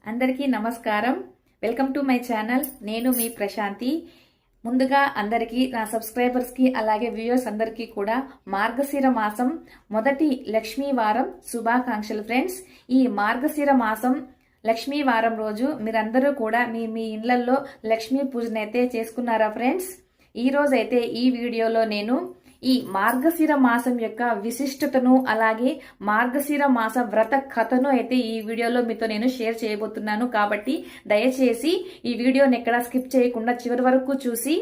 అందరికీ నమస్కారం. Welcome to my channel. నేను మీ ప్రశాంతి. ముందుగా అందరికీ, నా సబ్స్క్రైబర్స్కి అలాగే వ్యూయర్స్ అందరికీ కూడా మార్గశిర మాసం మొదటి లక్ష్మీ వారం శుభాకాంక్షలు ఫ్రెండ్స్. ఈ మార్గశిర మాసం లక్ష్మీ వారం రోజు మీరందరూ కూడా మీ ఇళ్లలో లక్ష్మీ పూజనైతే చేసుకున్నారా ఫ్రెండ్స్? ఈ రోజైతే ఈ వీడియోలో నేను ఈ మార్గశిర మాసం యొక్క విశిష్టతను అలాగే మార్గశిర మాస వ్రత కథను అయితే ఈ వీడియోలో మీతో నేను షేర్ చేయబోతున్నాను. కాబట్టి దయచేసి ఈ వీడియోని ఎక్కడా స్కిప్ చేయకుండా చివరి వరకు చూసి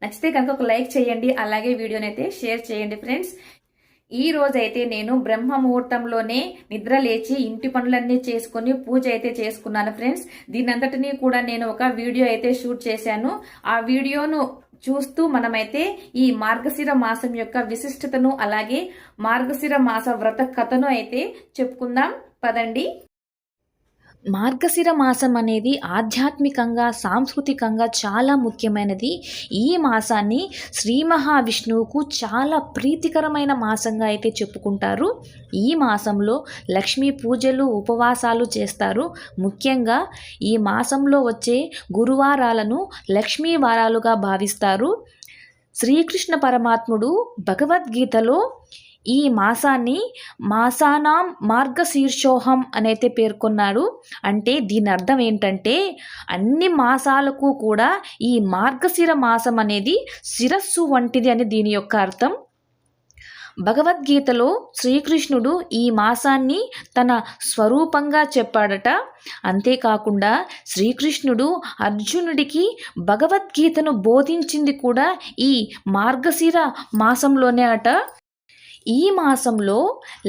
నచ్చితే కనుక ఒక లైక్ చేయండి, అలాగే వీడియోని అయితే షేర్ చేయండి ఫ్రెండ్స్. ఈ రోజైతే నేను బ్రహ్మ ముహూర్తంలోనే నిద్ర లేచి ఇంటి పనులన్నీ చేసుకుని పూజ అయితే చేసుకున్నాను ఫ్రెండ్స్. దీనంతటినీ కూడా నేను ఒక వీడియో అయితే షూట్ చేశాను. ఆ వీడియోను చూస్తూ మనమైతే ఈ మార్గశిర మాసం యొక్క విశిష్టతను అలాగే మార్గశిర మాస వ్రత కథను అయితే చెప్పుకుందాం పదండి. మార్గశిర మాసం అనేది ఆధ్యాత్మికంగా సాంస్కృతికంగా చాలా ముఖ్యమైనది. ఈ మాసాన్ని శ్రీ మహావిష్ణువుకు చాలా ప్రీతికరమైన మాసంగా అయితే చెప్పుకుంటారు. ఈ మాసంలో లక్ష్మీ పూజలు ఉపవాసాలు చేస్తారు. ముఖ్యంగా ఈ మాసంలో వచ్చే గురువారాలను లక్ష్మీ వారాలుగా భావిస్తారు. శ్రీకృష్ణ పరమాత్ముడు భగవద్గీతలో ఈ మాసాన్ని మాసానాం మార్గశీర్షోహం అనైతే పేర్కొన్నాడు. అంటే దీని అర్థం ఏంటంటే అన్ని మాసాలకు కూడా ఈ మార్గశిర మాసం అనేది శిరస్సు వంటిది అని దీని యొక్క అర్థం. భగవద్గీతలో శ్రీకృష్ణుడు ఈ మాసాన్ని తన స్వరూపంగా చెప్పాడట. అంతేకాకుండా శ్రీకృష్ణుడు అర్జునుడికి భగవద్గీతను బోధించింది కూడా ఈ మార్గశిర మాసంలోనే అట. ఈ మాసంలో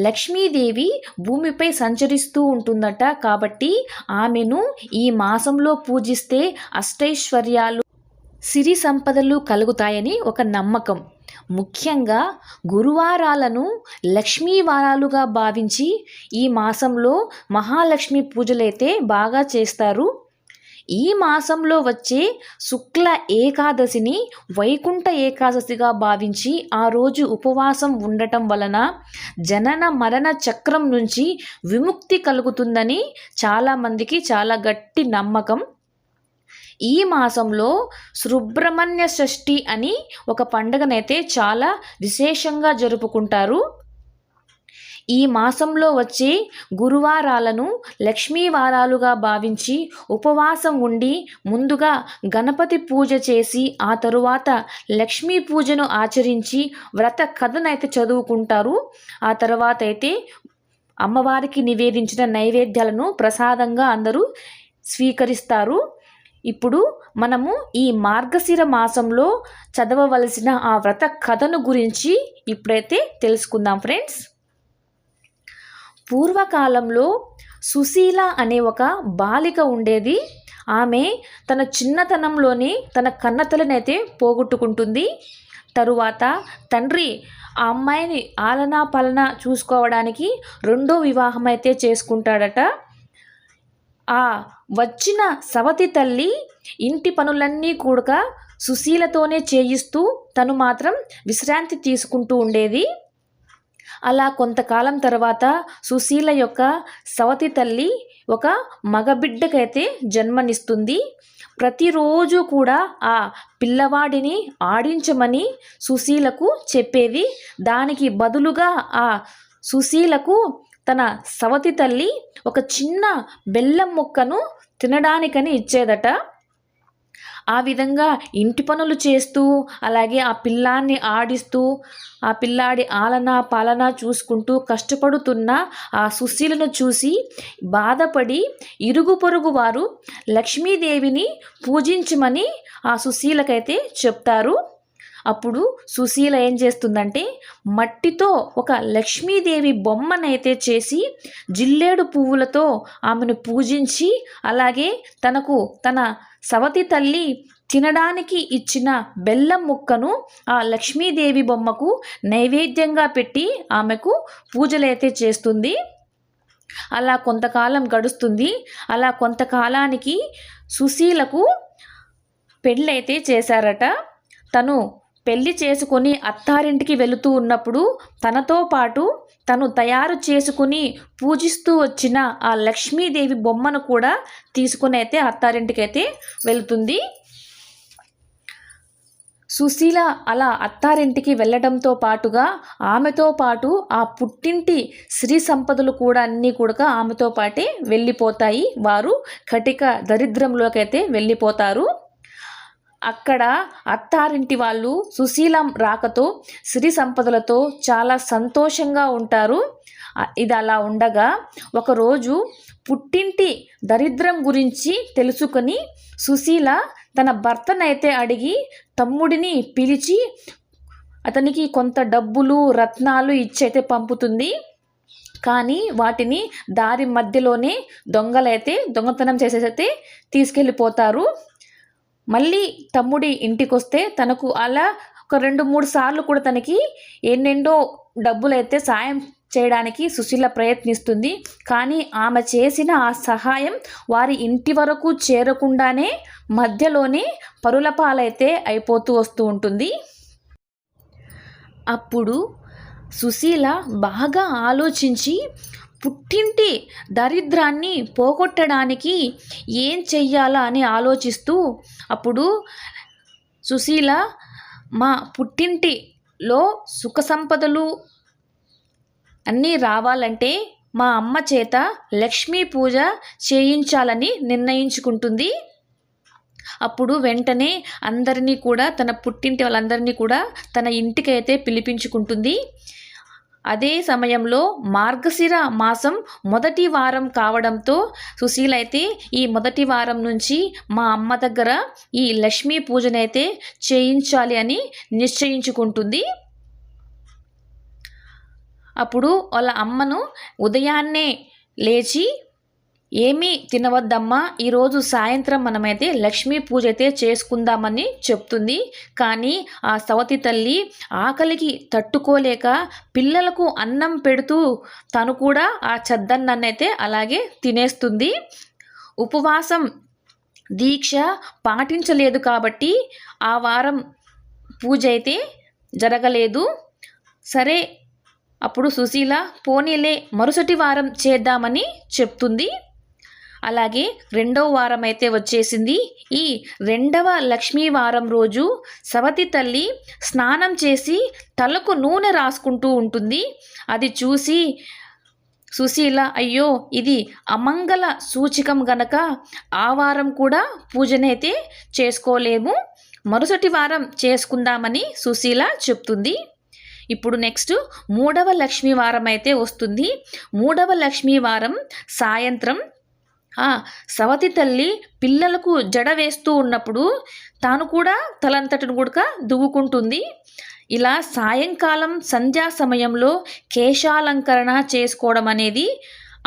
లక్ష్మీదేవి భూమిపై సంచరిస్తూ ఉంటుందట. కాబట్టి ఆమెను ఈ మాసంలో పూజిస్తే అష్టైశ్వర్యాలు సిరి సంపదలు కలుగుతాయని ఒక నమ్మకం. ముఖ్యంగా గురువారాలను లక్ష్మీ వారాలుగా భావించి ఈ మాసంలో మహాలక్ష్మి పూజలైతే బాగా చేస్తారు. ఈ మాసంలో వచ్చే శుక్ల ఏకాదశిని వైకుంఠ ఏకాదశిగా భావించి ఆ రోజు ఉపవాసం ఉండటం వలన జనన మరణ చక్రం నుంచి విముక్తి కలుగుతుందని చాలామందికి చాలా గట్టి నమ్మకం. ఈ మాసంలో సుబ్రహ్మణ్య షష్ఠి అని ఒక పండుగనైతే చాలా విశేషంగా జరుపుకుంటారు. ఈ మాసంలో వచ్చే గురువారాలను లక్ష్మీ వారాలుగా భావించి ఉపవాసం ఉండి ముందుగా గణపతి పూజ చేసి ఆ తరువాత లక్ష్మీ పూజను ఆచరించి వ్రత కథనైతే చదువుకుంటారు. ఆ తర్వాత అయితే అమ్మవారికి నివేదించిన నైవేద్యాలను ప్రసాదంగా అందరూ స్వీకరిస్తారు. ఇప్పుడు మనము ఈ మార్గశిర మాసంలో చదవవలసిన ఆ వ్రత కథను గురించి ఇప్పుడైతే తెలుసుకుందాం ఫ్రెండ్స్. పూర్వకాలంలో సుశీల అనే ఒక బాలిక ఉండేది. ఆమె తన చిన్నతనంలోనే తన కన్నతలనైతే పోగొట్టుకుంటుంది. తరువాత తండ్రి ఆ అమ్మాయిని ఆలనా పాలన చూసుకోవడానికి రెండో వివాహం అయితే చేసుకుంటాడట. ఆ వచ్చిన సవతి తల్లి ఇంటి పనులన్నీ కూడా సుశీలతోనే చేయిస్తూ తను మాత్రం విశ్రాంతి తీసుకుంటూ ఉండేది. అలా కొంతకాలం తర్వాత సుశీల యొక్క సవతి తల్లి ఒక మగబిడ్డకైతే జన్మనిస్తుంది. ప్రతిరోజు కూడా ఆ పిల్లవాడిని ఆడించమని సుశీలకు చెప్పేది. దానికి బదులుగా ఆ సుశీలకు తన సవతి తల్లి ఒక చిన్న బెల్లం ముక్కను తినడానికని ఇచ్చేదట. ఆ విధంగా ఇంటి పనులు చేస్తూ అలాగే ఆ పిల్లాన్ని ఆడిస్తూ ఆ పిల్లాడి ఆలన పాలన చూసుకుంటూ కష్టపడుతున్న ఆ సుశీలను చూసి బాధపడి ఇరుగు పొరుగు వారు లక్ష్మీదేవిని పూజించమని ఆ సుశీలకైతే చెప్తారు. అప్పుడు సుశీల ఏం చేస్తుందంటే మట్టితో ఒక లక్ష్మీదేవి బొమ్మనైతే చేసి జిల్లేడు పువ్వులతో ఆమెను పూజించి అలాగే తనకు తన సవతి తల్లి తినడానికి ఇచ్చిన బెల్లం ముక్కను ఆ లక్ష్మీదేవి బొమ్మకు నైవేద్యంగా పెట్టి ఆమెకు పూజలైతే చేస్తుంది. అలా కొంతకాలం గడుస్తుంది. అలా కొంతకాలానికి సుశీలకు పెళ్ళైతే చేశారట. తను పెళ్లి చేసుకొని అత్తారింటికి వెళుతూ ఉన్నప్పుడు తనతో పాటు తను తయారు చేసుకుని పూజిస్తూ వచ్చిన ఆ లక్ష్మీదేవి బొమ్మను కూడా తీసుకుని అయితే అత్తారింటికి అయితే వెళుతుంది. సుశీల అలా అత్తారింటికి వెళ్ళడంతో పాటుగా ఆమెతో పాటు ఆ పుట్టింటి సిరి సంపదలు కూడా అన్నీ కూడా ఆమెతో పాటే వెళ్ళిపోతాయి. వారు కటిక దరిద్రంలోకి అయితే వెళ్ళిపోతారు. అక్కడ అత్తారింటి వాళ్ళు సుశీల రాకతో సిరి సంపదలతో చాలా సంతోషంగా ఉంటారు. ఇది అలా ఉండగా ఒకరోజు పుట్టింటి దరిద్రం గురించి తెలుసుకొని సుశీల తన భర్తనైతే అడిగి తమ్ముడిని పిలిచి అతనికి కొంత డబ్బులు రత్నాలు ఇచ్చైతే పంపుతుంది. కానీ వాటిని దారి మధ్యలోనే దొంగలైతే దొంగతనం చేసేసైతే తీసుకెళ్ళిపోతారు. మళ్ళీ తమ్ముడి ఇంటికి వస్తే తనకు అలా ఒక 2-3 సార్లు కూడా తనకి ఎన్నెన్నో డబ్బులైతే సాయం చేయడానికి సుశీల ప్రయత్నిస్తుంది. కానీ ఆమె చేసిన ఆ సహాయం వారి ఇంటి వరకు చేరకుండానే మధ్యలోనే పరుల పాలైతే అయిపోతూ వస్తూ ఉంటుంది. అప్పుడు సుశీల బాగా ఆలోచించి పుట్టింటి దరిద్రాన్ని పోగొట్టడానికి ఏం చెయ్యాలా అని ఆలోచిస్తూ అప్పుడు సుశీల మా పుట్టింటిలో సుఖ సంపదలు అన్నీ రావాలంటే మా అమ్మ చేత లక్ష్మీ పూజ చేయించాలని నిర్ణయించుకుంటుంది. అప్పుడు వెంటనే అందరినీ కూడా తన పుట్టింటి వాళ్ళందరినీ కూడా తన ఇంటికి అయితే పిలిపించుకుంటుంది. అదే సమయంలో మార్గశిర మాసం మొదటి వారం కావడంతో సుశీల అయితే ఈ మొదటి వారం నుంచి మా అమ్మ దగ్గర ఈ లక్ష్మీ పూజనైతే చేయించాలి అని నిశ్చయించుకుంటుంది. అప్పుడు వాళ్ళ అమ్మను ఉదయాన్నే లేచి ఏమీ తినవద్దమ్మా, ఈరోజు సాయంత్రం మనమైతే లక్ష్మీ పూజ అయితే చేసుకుందామని చెప్తుంది. కానీ ఆ సవతి తల్లి ఆకలికి తట్టుకోలేక పిల్లలకు అన్నం పెడుతూ తను కూడా ఆ చద్దన్నైతే అలాగే తినేస్తుంది. ఉపవాసం దీక్ష పాటించలేదు కాబట్టి ఆ వారం పూజ అయితే జరగలేదు. సరే, అప్పుడు సుశీల పోనీలే మరుసటి వారం చేద్దామని చెప్తుంది. అలాగే 2వ వారం అయితే వచ్చేసింది. ఈ 2వ లక్ష్మీ వారం రోజు సవతి తల్లి స్నానం చేసి తలకు నూనె రాసుకుంటూ ఉంటుంది. అది చూసి సుశీల అయ్యో ఇది అమంగళ సూచికం గనక ఆ వారం కూడా పూజనైతే చేసుకోలేము, మరుసటి వారం చేసుకుందామని సుశీల చెప్తుంది. ఇప్పుడు నెక్స్ట్ 3వ లక్ష్మీ వారం అయితే వస్తుంది. 3వ లక్ష్మీ వారం సాయంత్రం సవతి తల్లి పిల్లలకు జడ వేస్తూ ఉన్నప్పుడు తాను కూడా తలంతటను కూడా దువ్వుకుంటుంది. ఇలా సాయంకాలం సంధ్యా సమయంలో కేశాలంకరణ చేసుకోవడం అనేది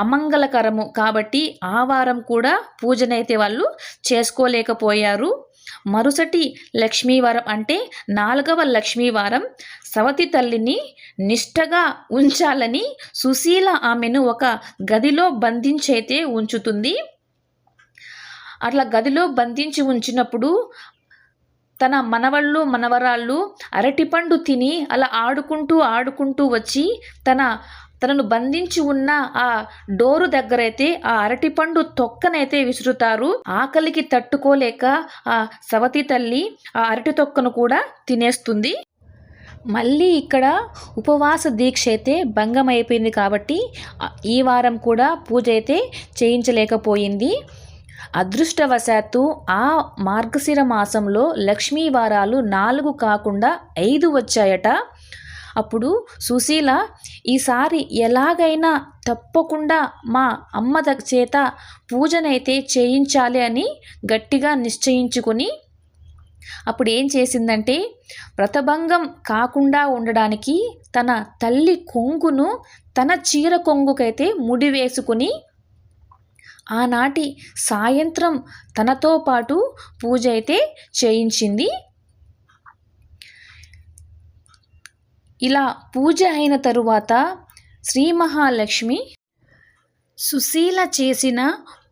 అమంగళకరము కాబట్టి ఆ వారం కూడా పూజనైతే వాళ్ళు చేసుకోలేకపోయారు. మరుసటి లక్ష్మీవారం అంటే 4వ లక్ష్మీవారం సవతి తల్లిని నిష్టగా ఉంచాలని సుశీల ఆమెను ఒక గదిలో బంధించైతే ఉంచుతుంది. అట్లా గదిలో బంధించి ఉంచినప్పుడు తన మనవరాళ్ళు అరటిపండు తిని అలా ఆడుకుంటూ వచ్చి తనను బంధించి ఉన్న ఆ డోరు దగ్గరైతే ఆ అరటిపండు తొక్కనైతే విసురుతారు. ఆకలికి తట్టుకోలేక ఆ సవతి తల్లి ఆ అరటి తొక్కను కూడా తినేస్తుంది. మళ్ళీ ఇక్కడ ఉపవాస దీక్ష అయితే భంగం అయిపోయింది కాబట్టి ఈ వారం కూడా పూజ అయితే చేయించలేకపోయింది. అదృష్టవశాత్తు ఆ మార్గశిర మాసంలో లక్ష్మీ వారాలు 4 కాకుండా 5 వచ్చాయట. అప్పుడు సుశీల ఈసారి ఎలాగైనా తప్పకుండా మా అమ్మ చేత పూజనైతే చేయించాలి అని గట్టిగా నిశ్చయించుకొని అప్పుడు ఏం చేసిందంటే వ్రతభంగం కాకుండా ఉండడానికి తన తల్లి కొంగును తన చీర కొంగుకైతే ముడివేసుకుని ఆనాటి సాయంత్రం తనతో పాటు పూజ అయితే చేయించింది. ఇలా పూజ అయిన తరువాత శ్రీ మహాలక్ష్మి సుశీల చేసిన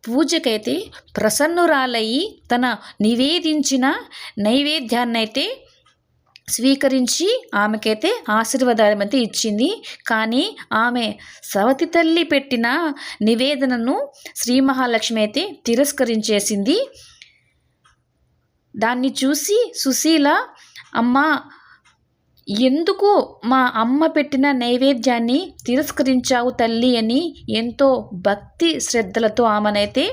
పూజకైతే ప్రసన్నురాలయ్యి తన నివేదించిన నైవేద్యాన్నైతే స్వీకరించి ఆమెకైతే ఆశీర్వాదం అయితే ఇచ్చింది. కానీ ఆమె సవతి తల్లి పెట్టిన నివేదనను శ్రీ మహాలక్ష్మి అయితే తిరస్కరించేసింది. దాన్ని చూసి సుశీల, అమ్మ ఎందుకు మా అమ్మ పెట్టిన నైవేద్యాన్ని తిరస్కరించావు తల్లి అని ఎంతో భక్తి శ్రద్ధలతో ఆమెనైతే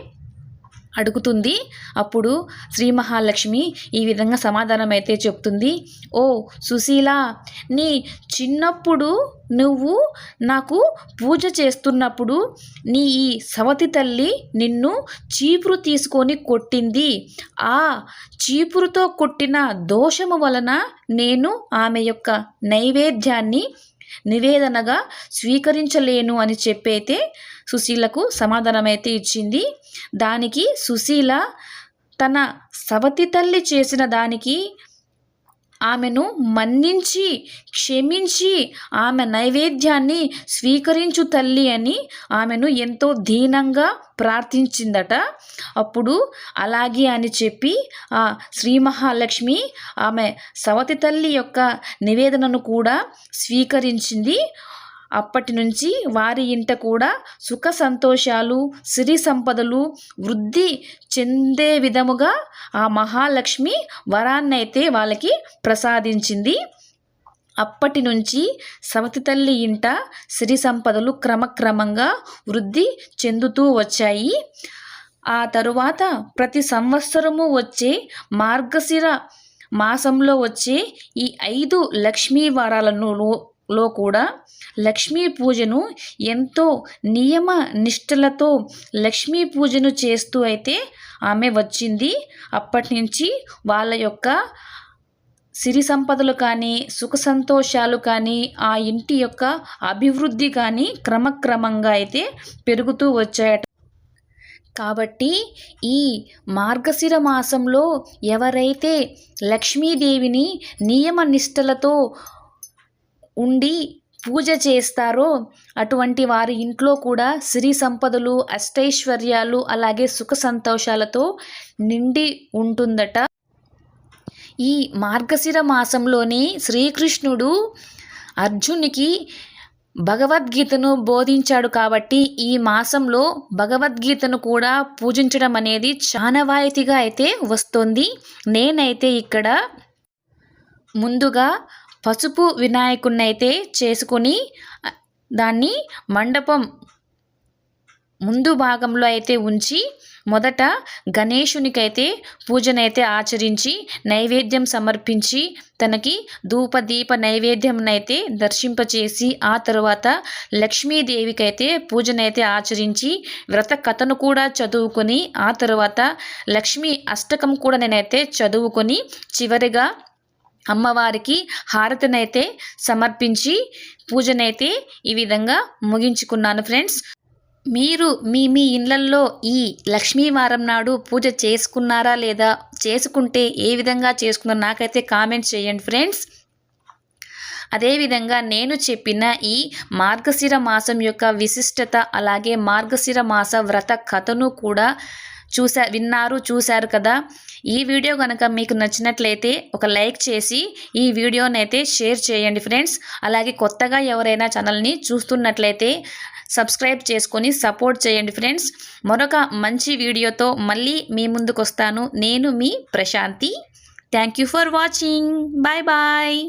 అడుగుతుంది. అప్పుడు శ్రీ మహాలక్ష్మి ఈ విధంగా సమాధానం అయితే చెప్తుంది. ఓ సుశీల, నీ చిన్నప్పుడు నువ్వు నాకు పూజ చేస్తున్నప్పుడు నీ ఈ సవతి తల్లి నిన్ను చీపురు తీసుకొని కొట్టింది. ఆ చీపురుతో కొట్టిన దోషము వలన నేను ఆమె యొక్క నైవేద్యాన్ని నివేదనగా స్వీకరించలేను అని చెప్పైతే సుశీలకు సమాధానం అయితే ఇచ్చింది. దానికి సుశీల తన సవతి తల్లి చేసిన దానికి ఆమెను మన్నించి క్షమించి ఆమె నైవేద్యాన్ని స్వీకరించు తల్లి అని ఆమెను ఎంతో దీనంగా ప్రార్థించిందట. అప్పుడు అలాగే అని చెప్పి ఆ శ్రీ మహాలక్ష్మి ఆమె సవతి తల్లి యొక్క నివేదనను కూడా స్వీకరించింది. అప్పటి నుంచి వారి ఇంట కూడా సుఖ సంతోషాలు, సిరి సంపదలు వృద్ధి చెందే విధముగా ఆ మహాలక్ష్మి వరాన్నైతే వాళ్ళకి ప్రసాదించింది. అప్పటి నుంచి సవతి తల్లి ఇంట సిరి సంపదలు క్రమక్రమంగా వృద్ధి చెందుతూ వచ్చాయి. ఆ తరువాత ప్రతి సంవత్సరము వచ్చే మార్గశిర మాసంలో వచ్చే ఈ 5 లక్ష్మీ వారాలలో కూడా లక్ష్మీ పూజను ఎంతో నియమ నిష్టలతో లక్ష్మీ పూజను చేస్తూ అయితే ఆమె వచ్చింది. అప్పటి నుంచి వాళ్ళ యొక్క సిరి సంపదలు కానీ సుఖ సంతోషాలు కానీ ఆ ఇంటి యొక్క అభివృద్ధి కానీ క్రమక్రమంగా అయితే పెరుగుతూ వచ్చాయట. కాబట్టి ఈ మార్గశిర మాసంలో ఎవరైతే లక్ష్మీదేవిని నియమ నిష్టలతో ఉండి పూజ చేస్తారో అటువంటి వారి ఇంట్లో కూడా సిరి సంపదలు, అష్టైశ్వర్యాలు, అలాగే సుఖ సంతోషాలతో నిండి ఉంటుందట. ఈ మార్గశిర మాసంలోనే శ్రీకృష్ణుడు అర్జునికి భగవద్గీతను బోధించాడు. కాబట్టి ఈ మాసంలో భగవద్గీతను కూడా పూజించడం అనేది చానవాయితీగా అయితే వస్తుంది. నేనైతే ఇక్కడ ముందుగా పసుపు వినాయకుడిని అయితే చేసుకొని దాన్ని మండపం ముందు భాగంలో అయితే ఉంచి మొదట గణేశునికైతే పూజనైతే ఆచరించి నైవేద్యం సమర్పించి తనకి ధూపదీప నైవేద్యంనైతే దర్శింపచేసి ఆ తర్వాత లక్ష్మీదేవికైతే పూజనైతే ఆచరించి వ్రత కథను కూడా చదువుకొని ఆ తర్వాత లక్ష్మీ అష్టకం కూడా నేనైతే చదువుకొని చివరిగా అమ్మవారికి హారతినైతే సమర్పించి పూజనైతే ఈ విధంగా ముగించుకున్నాను ఫ్రెండ్స్. మీరు మీ ఇళ్ళల్లో ఈ లక్ష్మీవారం నాడు పూజ చేసుకున్నారా లేదా, చేసుకుంటే ఏ విధంగా చేసుకున్నారో నాకైతే కామెంట్స్ చేయండి ఫ్రెండ్స్. అదేవిధంగా నేను చెప్పిన ఈ మార్గశిర మాసం యొక్క విశిష్టత అలాగే మార్గశిర మాస వ్రత కథను కూడా చూశారు కదా. ఈ వీడియో కనుక మీకు నచ్చినట్లయితే ఒక లైక్ చేసి ఈ వీడియోనైతే షేర్ చేయండి ఫ్రెండ్స్. అలాగే కొత్తగా ఎవరైనా ఛానల్ని చూస్తున్నట్లయితే సబ్స్క్రైబ్ చేసుకొని సపోర్ట్ చేయండి ఫ్రెండ్స్. మరొక మంచి వీడియోతో మళ్ళీ మీ ముందుకు వస్తాను. నేను మీ Prashanthi. Thank you for watching. Bye bye.